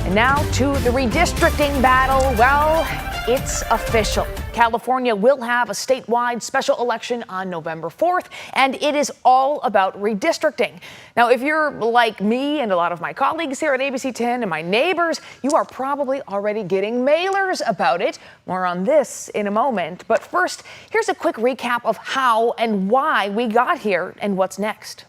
And now to the redistricting battle. Well, it's official. California will have a statewide special election on November 4th, and it is all about redistricting. Now, if you're like me and a lot of my colleagues here at ABC 10 and my neighbors, you are probably already getting mailers about it. More on this in a moment. But first, here's a quick recap of how and why we got here and what's next.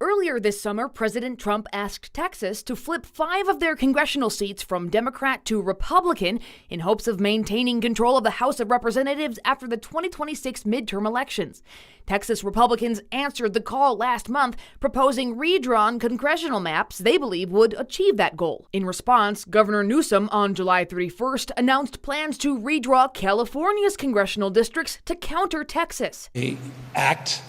Earlier this summer, President Trump asked Texas to flip 5 of their congressional seats from Democrat to Republican in hopes of maintaining control of the House of Representatives after the 2026 midterm elections. Texas Republicans answered the call last month, proposing redrawn congressional maps they believe would achieve that goal. In response, Governor Newsom on July 31st announced plans to redraw California's congressional districts to counter Texas. An act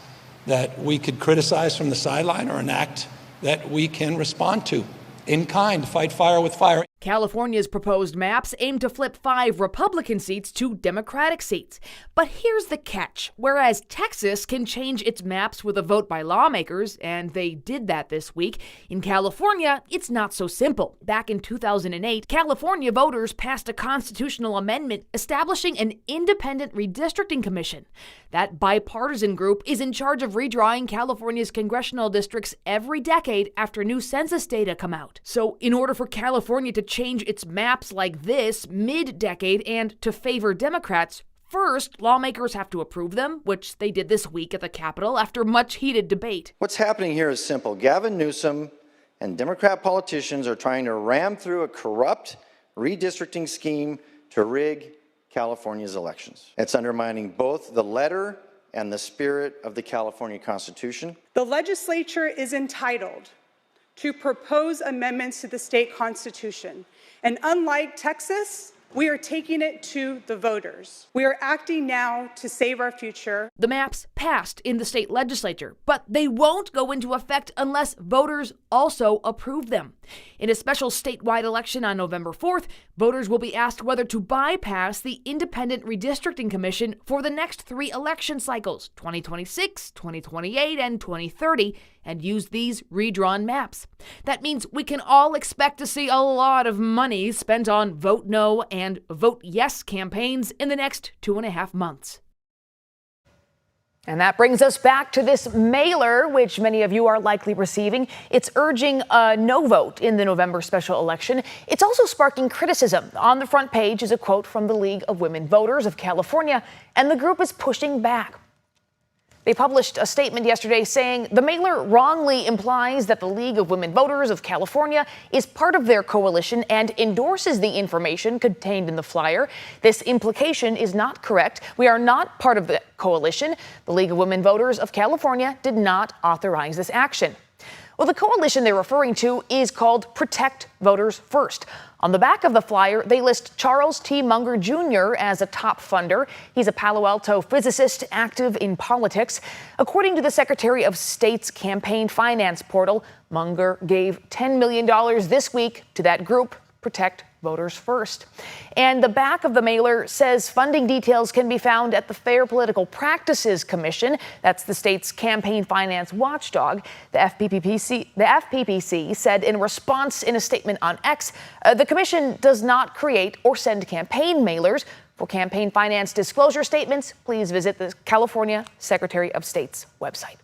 that we could criticize from the sideline or an act that we can respond to in kind, fight fire with fire. California's proposed maps aim to flip 5 Republican seats to Democratic seats. But here's the catch. Whereas Texas can change its maps with a vote by lawmakers, and they did that this week, in California, it's not so simple. Back in 2008, California voters passed a constitutional amendment establishing an independent redistricting commission. That bipartisan group is in charge of redrawing California's congressional districts every decade after new census data come out. So in order for California to change its maps like this mid-decade and to favor Democrats, first, lawmakers have to approve them, which they did this week at the Capitol after much heated debate. What's happening here is simple. Gavin Newsom and Democrat politicians are trying to ram through a corrupt redistricting scheme to rig California's elections. It's undermining both the letter and the spirit of the California Constitution. The legislature is entitled to propose amendments to the state constitution. And unlike Texas, we are taking it to the voters. We are acting now to save our future. The maps passed in the state legislature, but they won't go into effect unless voters also approve them. In a special statewide election on November 4th, voters will be asked whether to bypass the Independent Redistricting Commission for the next 3 election cycles, 2026, 2028, and 2030, and use these redrawn maps. That means we can all expect to see a lot of money spent on vote no and vote yes campaigns in the next 2.5 months. And that brings us back to this mailer, which many of you are likely receiving. It's urging a no vote in the November special election. It's also sparking criticism. On the front page is a quote from the League of Women Voters of California, and the group is pushing back. They published a statement yesterday saying the mailer wrongly implies that the League of Women Voters of California is part of their coalition and endorses the information contained in the flyer. This implication is not correct. We are not part of the coalition. The League of Women Voters of California did not authorize this action. Well, the coalition they're referring to is called Protect Voters First. On the back of the flyer, they list Charles T. Munger Jr. as a top funder. He's a Palo Alto physicist active in politics. According to the Secretary of State's campaign finance portal, Munger gave $10 million this week to that group, Protect Voters First. And the back of the mailer says funding details can be found at the Fair Political Practices Commission. That's the state's campaign finance watchdog. The FPPC said in response in a statement on X, the commission does not create or send campaign mailers. For campaign finance disclosure statements, please visit the California Secretary of State's website.